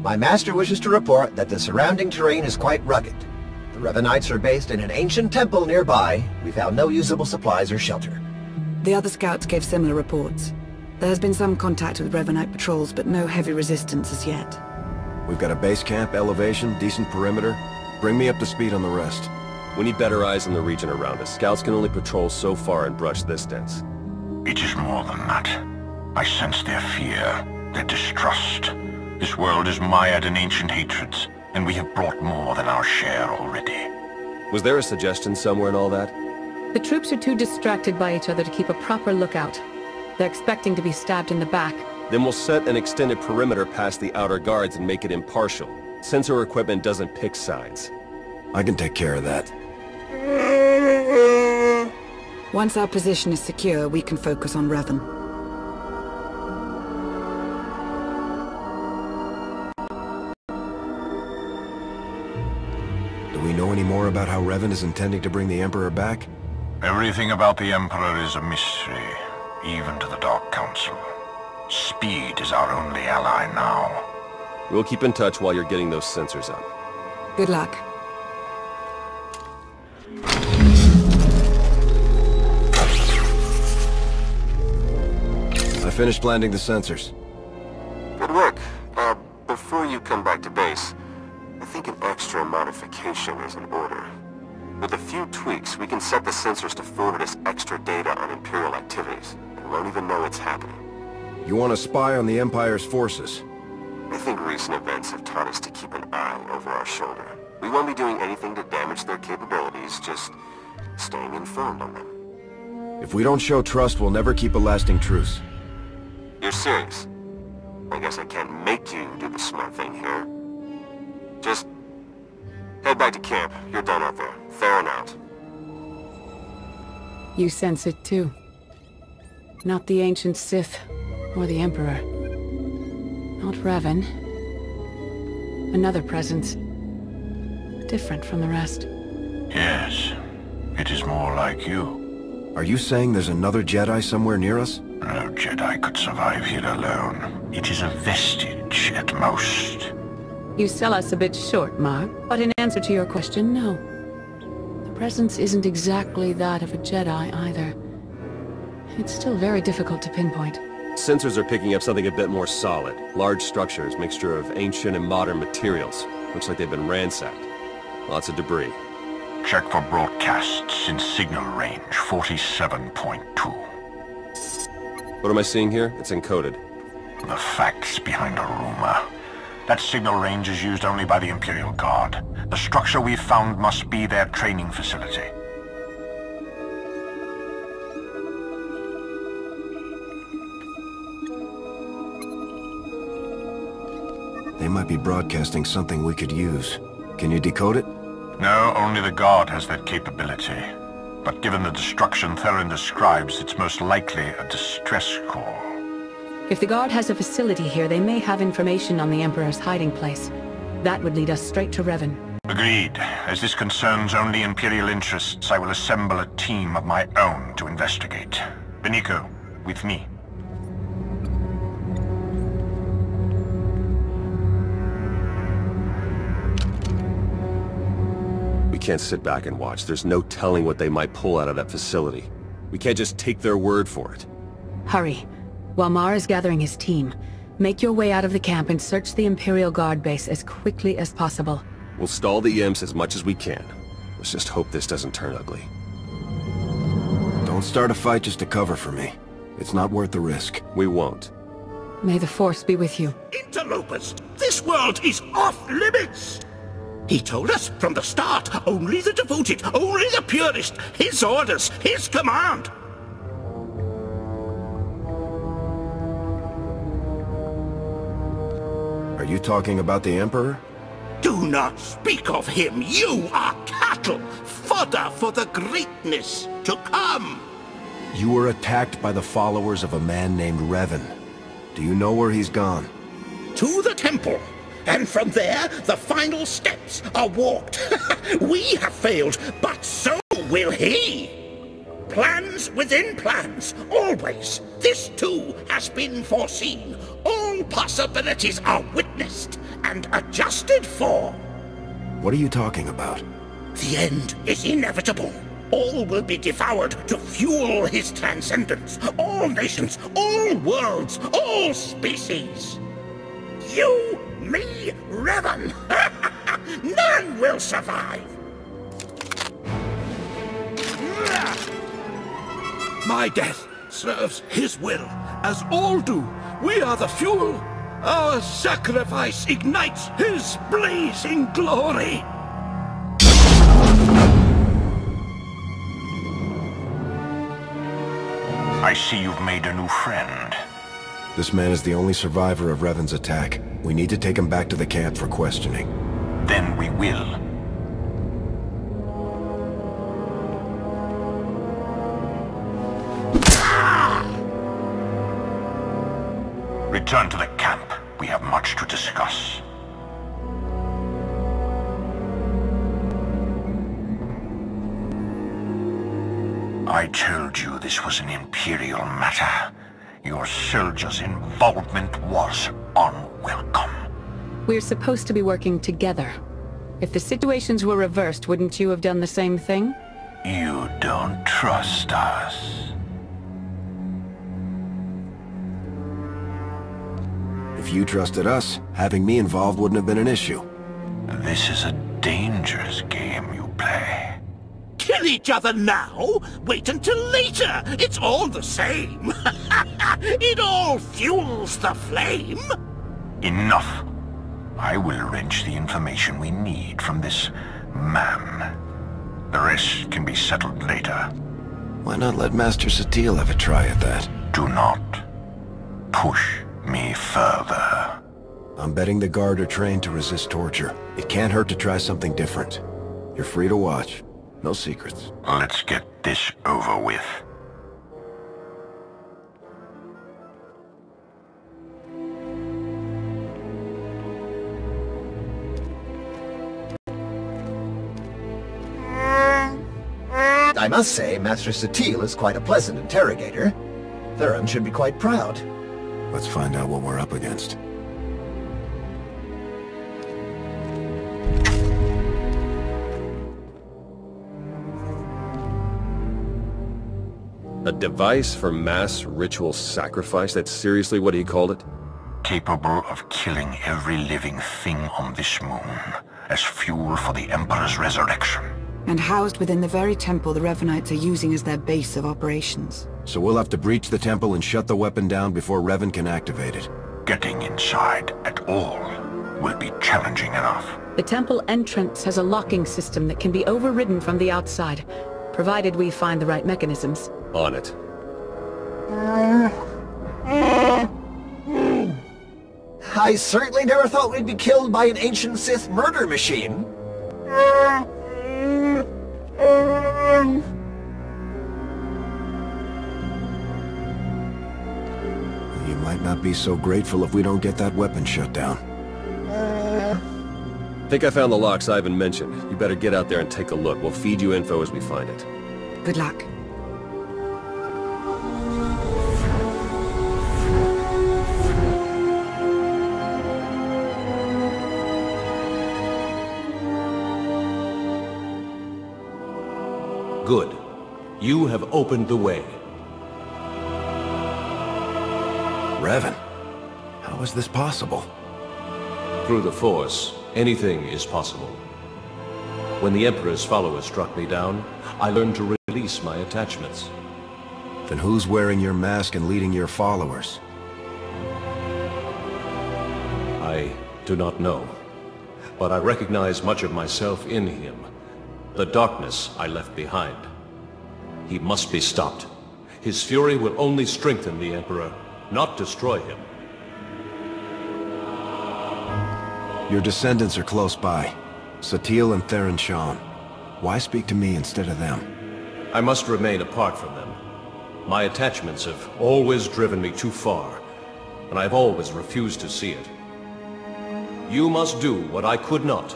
My master wishes to report that the surrounding terrain is quite rugged. The Revanites are based in an ancient temple nearby. We found no usable supplies or shelter. The other scouts gave similar reports. There has been some contact with Revanite patrols, but no heavy resistance as yet. We've got a base camp, elevation, decent perimeter. Bring me up to speed on the rest. We need better eyes in the region around us. Scouts can only patrol so far and brush this dense. It is more than that. I sense their fear, their distrust. This world is mired in ancient hatreds, and we have brought more than our share already. Was there a suggestion somewhere in all that? The troops are too distracted by each other to keep a proper lookout. They're expecting to be stabbed in the back. Then we'll set an extended perimeter past the outer guards and make it impartial. Sensor equipment doesn't pick sides. I can take care of that. Once our position is secure, we can focus on Revan. Do we know any more about how Revan is intending to bring the Emperor back? Everything about the Emperor is a mystery, even to the Dark Council. Speed is our only ally now. We'll keep in touch while you're getting those sensors up. Good luck. I finished landing the sensors. Good work. Before you come back to base, I think an extra modification is in order. With a few tweaks, we can set the sensors to forward us extra data on Imperial activities, and we won't even know it's happening. You want to spy on the Empire's forces? I think recent events have taught us to keep an eye over our shoulder. We won't be doing anything to damage their capabilities, just staying informed on them. If we don't show trust, we'll never keep a lasting truce. You're serious? I guess I can't make you do the smart thing here. Just head back to camp. You're done out there. Fair and out. You sense it too. Not the ancient Sith, or the Emperor. Not Revan. Another presence. Different from the rest. Yes, it is more like you. Are you saying there's another Jedi somewhere near us? No Jedi could survive here alone. It is a vestige at most. You sell us a bit short, Mark, but in answer to your question, no. The presence isn't exactly that of a Jedi either. It's still very difficult to pinpoint. Sensors are picking up something a bit more solid. Large structures, mixture of ancient and modern materials. Looks like they've been ransacked. Lots of debris. Check for broadcasts in signal range 47.2. What am I seeing here? It's encoded. The facts behind a rumor. That signal range is used only by the Imperial Guard. The structure we've found must be their training facility. They might be broadcasting something we could use. Can you decode it? No, only the Guard has that capability. But given the destruction Theron describes, it's most likely a distress call. If the Guard has a facility here, they may have information on the Emperor's hiding place. That would lead us straight to Revan. Agreed. As this concerns only Imperial interests, I will assemble a team of my own to investigate. Beniko, with me. We can't sit back and watch. There's no telling what they might pull out of that facility. We can't just take their word for it. Hurry. While Mar is gathering his team, make your way out of the camp and search the Imperial Guard base as quickly as possible. We'll stall the imps as much as we can. Let's just hope this doesn't turn ugly. Don't start a fight just to cover for me. It's not worth the risk. We won't. May the Force be with you. Interlopers! This world is off limits! He told us from the start, only the devoted, only the purest, his orders, his command! Are you talking about the Emperor? Do not speak of him! You are cattle, fodder for the greatness to come! You were attacked by the followers of a man named Revan. Do you know where he's gone? To the temple! And from there, the final steps are walked. We have failed, but so will he. Plans within plans, always. This too has been foreseen. All possibilities are witnessed. and adjusted for. What are you talking about? The end is inevitable. All will be devoured to fuel his transcendence. All nations, all worlds, all species. You, me, Revan. None will survive. My death serves his will, as all do. We are the fuel. Our sacrifice ignites his blazing glory. I see you've made a new friend. This man is the only survivor of Revan's attack. We need to take him back to the camp for questioning. Then we will. Return to the camp. We have much to discuss. I told you this was an Imperial matter. Your soldiers' involvement was unwelcome. We're supposed to be working together. If the situations were reversed, wouldn't you have done the same thing? You don't trust us. If you trusted us, having me involved wouldn't have been an issue. This is a dangerous game you play. Kill each other now? Wait until later. It's all the same. It all fuels the flame. Enough. I will arrange the information we need from this man. The rest can be settled later. Why not let Master Satil have a try at that? Do not push me further. I'm betting the guard are trained to resist torture. It can't hurt to try something different. You're free to watch. No secrets. Let's get this over with. I must say, Master Satil is quite a pleasant interrogator. Theron should be quite proud. Let's find out what we're up against. A device for mass ritual sacrifice? That's seriously what he called it? Capable of killing every living thing on this moon as fuel for the Emperor's resurrection. And housed within the very temple the Revanites are using as their base of operations. So we'll have to breach the temple and shut the weapon down before Revan can activate it. Getting inside at all will be challenging enough. The temple entrance has a locking system that can be overridden from the outside, provided we find the right mechanisms. On it. I certainly never thought we'd be killed by an ancient Sith murder machine. You might not be so grateful if we don't get that weapon shut down. I think I found the locks Ivan mentioned. You better get out there and take a look. We'll feed you info as we find it. Good luck. Good. You have opened the way. Revan, how is this possible? Through the Force, anything is possible. When the Emperor's followers struck me down, I learned to release my attachments. Then who's wearing your mask and leading your followers? I do not know, but I recognize much of myself in him. The darkness I left behind. He must be stopped. His fury will only strengthen the Emperor, not destroy him. Your descendants are close by. Satil and Theron Shan. Why speak to me instead of them? I must remain apart from them. My attachments have always driven me too far, and I've always refused to see it. You must do what I could not.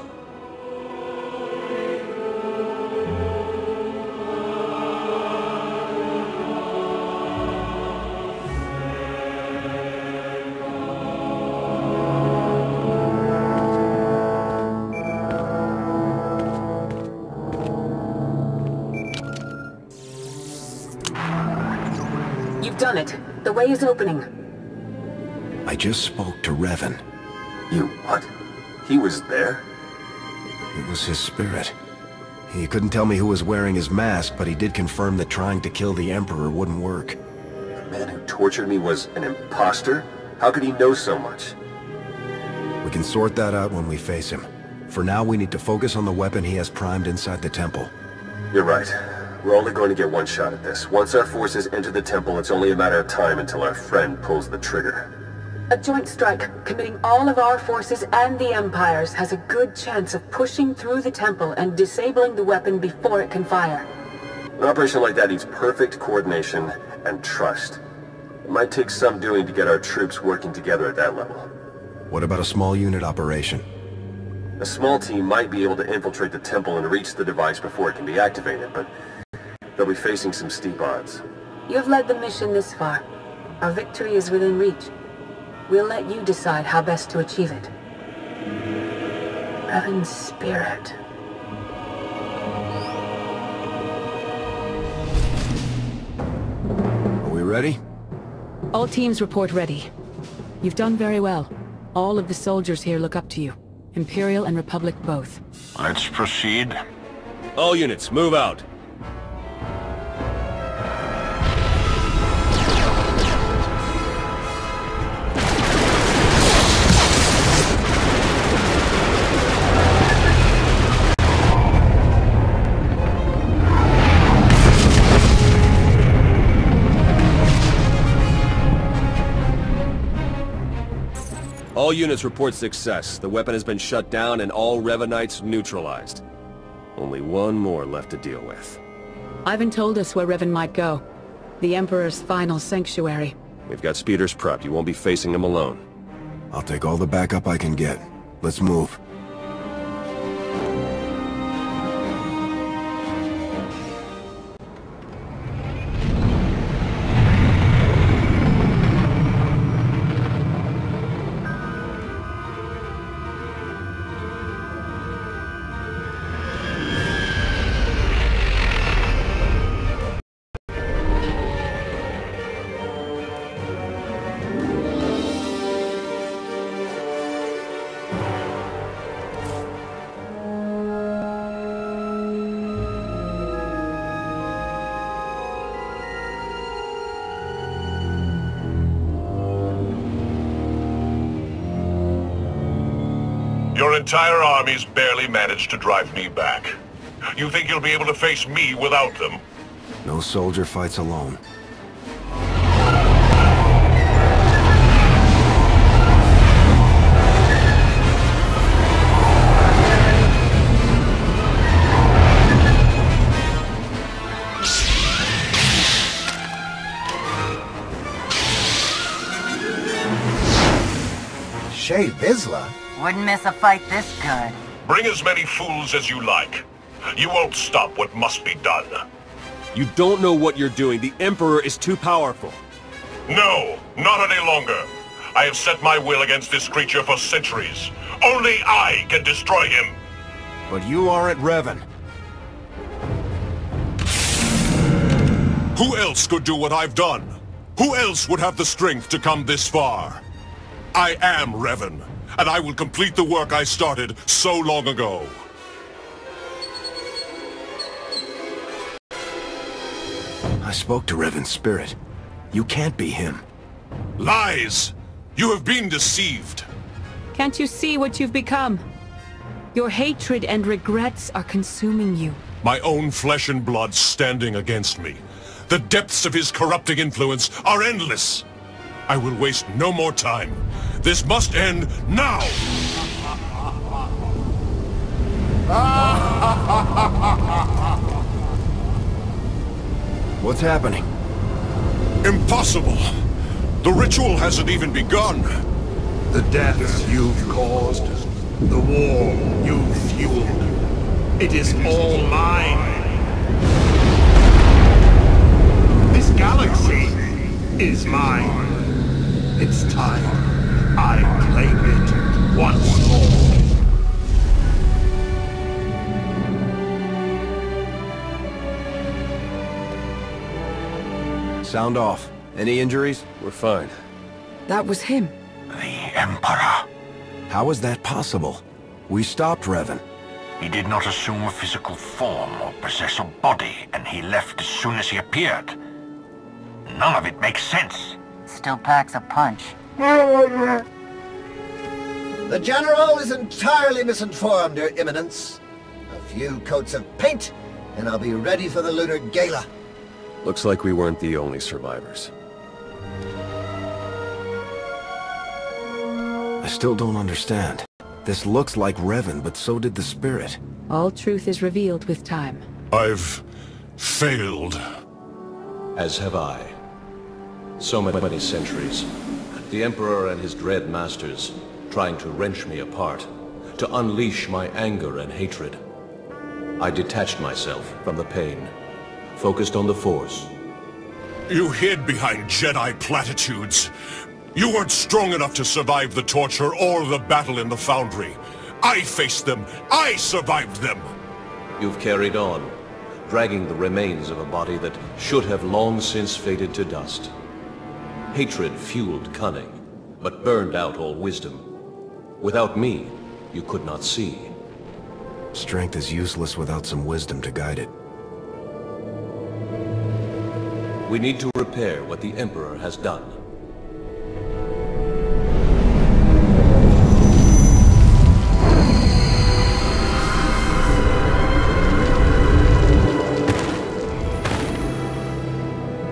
done it. The way is opening. I just spoke to Revan. You what? He was there? It was his spirit. He couldn't tell me who was wearing his mask, but he did confirm that trying to kill the Emperor wouldn't work. The man who tortured me was an imposter? How could he know so much? We can sort that out when we face him. For now, we need to focus on the weapon he has primed inside the temple. You're right. We're only going to get one shot at this. Once our forces enter the temple, it's only a matter of time until our friend pulls the trigger. A joint strike, committing all of our forces and the Empire's, has a good chance of pushing through the temple and disabling the weapon before it can fire. An operation like that needs perfect coordination and trust. It might take some doing to get our troops working together at that level. What about a small unit operation? A small team might be able to infiltrate the temple and reach the device before it can be activated, but they'll be facing some steep odds. You have led the mission this far. Our victory is within reach. We'll let you decide how best to achieve it. Revan's spirit. Are we ready? All teams report ready. You've done very well. All of the soldiers here look up to you. Imperial and Republic both. Let's proceed. All units, move out. All units report success. The weapon has been shut down and all Revanites neutralized. Only one more left to deal with. Ivan told us where Revan might go. The Emperor's final sanctuary. We've got speeders prepped. You won't be facing him alone. I'll take all the backup I can get. Let's move. Your entire army's barely managed to drive me back. You think you'll be able to face me without them? No soldier fights alone. Shay Vizsla? Wouldn't miss a fight this good. Bring as many fools as you like. You won't stop what must be done. You don't know what you're doing. The Emperor is too powerful. No, not any longer. I have set my will against this creature for centuries. Only I can destroy him. But you aren't Revan. Who else could do what I've done? Who else would have the strength to come this far? I am Revan, and I will complete the work I started so long ago. I spoke to Revan's spirit. You can't be him. Lies! You have been deceived. Can't you see what you've become? Your hatred and regrets are consuming you. My own flesh and blood standing against me. The depths of his corrupting influence are endless. I will waste no more time. This must end now! What's happening? Impossible! The ritual hasn't even begun. The deaths you've caused, the war you've fueled, it is all mine. This galaxy is mine. It's time I claim it once more. Sound off. Any injuries? We're fine. That was him. The Emperor. How is that possible? We stopped Revan. He did not assume a physical form or possess a body, and he left as soon as he appeared. None of it makes sense. Still packs a punch. The General is entirely misinformed, Your Eminence. A few coats of paint, and I'll be ready for the Lunar Gala. Looks like we weren't the only survivors. I still don't understand. This looks like Revan, but so did the spirit. All truth is revealed with time. I've failed. As have I. So many centuries. The Emperor and his dread masters, trying to wrench me apart, to unleash my anger and hatred. I detached myself from the pain, focused on the Force. You hid behind Jedi platitudes. You weren't strong enough to survive the torture or the battle in the Foundry. I faced them. I survived them. You've carried on, dragging the remains of a body that should have long since faded to dust. Hatred fueled cunning, but burned out all wisdom. Without me, you could not see. Strength is useless without some wisdom to guide it. We need to repair what the Emperor has done.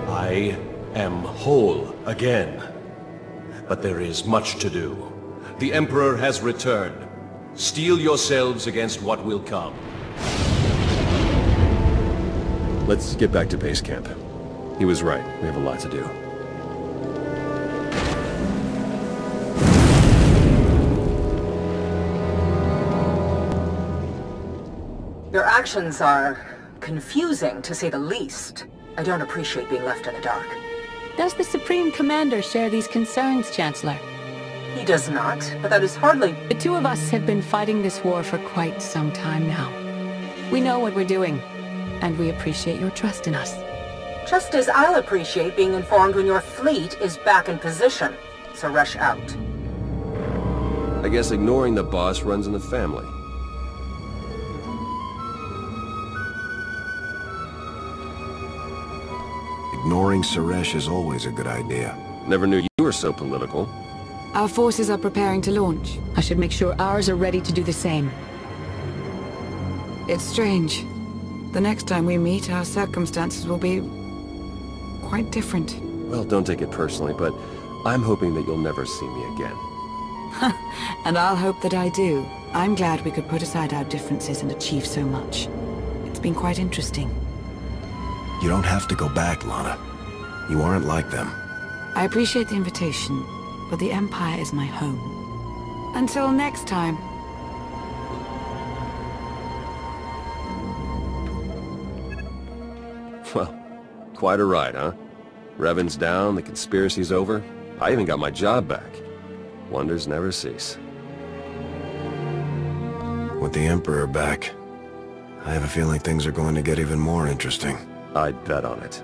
I am whole again. But there is much to do. The Emperor has returned. Steel yourselves against what will come. Let's get back to base camp. He was right. We have a lot to do. Your actions are confusing, to say the least. I don't appreciate being left in the dark. Does the Supreme Commander share these concerns, Chancellor? He does not, but that is hardly... The two of us have been fighting this war for quite some time now. We know what we're doing, and we appreciate your trust in us. Just as I'll appreciate being informed when your fleet is back in position. So rush out. I guess ignoring the boss runs in the family. Ignoring Suresh is always a good idea. Never knew you were so political. Our forces are preparing to launch. I should make sure ours are ready to do the same. It's strange. The next time we meet, our circumstances will be... quite different. Well, don't take it personally, but I'm hoping that you'll never see me again. And I'll hope that I do. I'm glad we could put aside our differences and achieve so much. It's been quite interesting. You don't have to go back, Lana. You aren't like them. I appreciate the invitation, but the Empire is my home. Until next time. Well, quite a ride, huh? Revan's down, the conspiracy's over. I even got my job back. Wonders never cease. With the Emperor back, I have a feeling things are going to get even more interesting. I'd bet on it.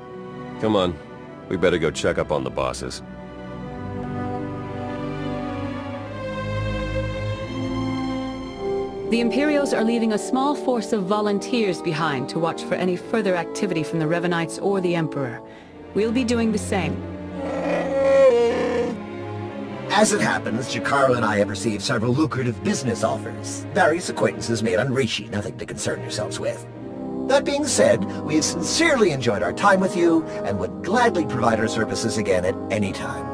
Come on, we better go check up on the bosses. The Imperials are leaving a small force of volunteers behind to watch for any further activity from the Revanites or the Emperor. We'll be doing the same. As it happens, Jakaro and I have received several lucrative business offers. Various acquaintances made on Rishi, nothing to concern yourselves with. That being said, we have sincerely enjoyed our time with you, and would gladly provide our services again at any time.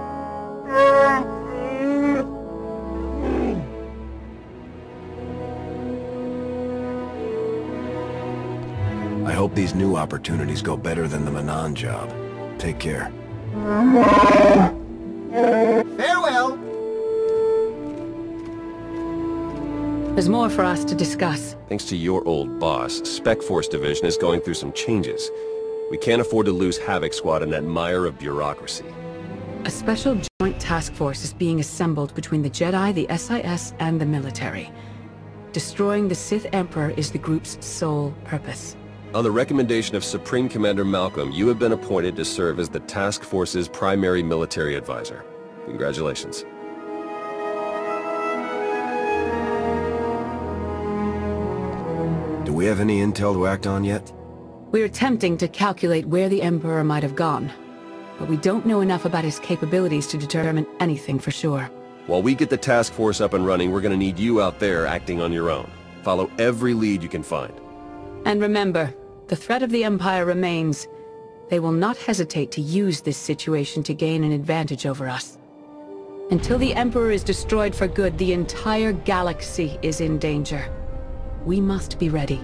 I hope these new opportunities go better than the Manan job. Take care. Farewell! There's more for us to discuss. Thanks to your old boss, Spec Force Division is going through some changes. We can't afford to lose Havoc Squad in that mire of bureaucracy. A special joint task force is being assembled between the Jedi, the SIS, and the military. Destroying the Sith Emperor is the group's sole purpose. On the recommendation of Supreme Commander Malcolm, you have been appointed to serve as the task force's primary military advisor. Congratulations. Do we have any intel to act on yet? We're attempting to calculate where the Emperor might have gone, but we don't know enough about his capabilities to determine anything for sure. While we get the task force up and running, we're gonna need you out there acting on your own. Follow every lead you can find. And remember, the threat of the Empire remains. They will not hesitate to use this situation to gain an advantage over us. Until the Emperor is destroyed for good, the entire galaxy is in danger. We must be ready.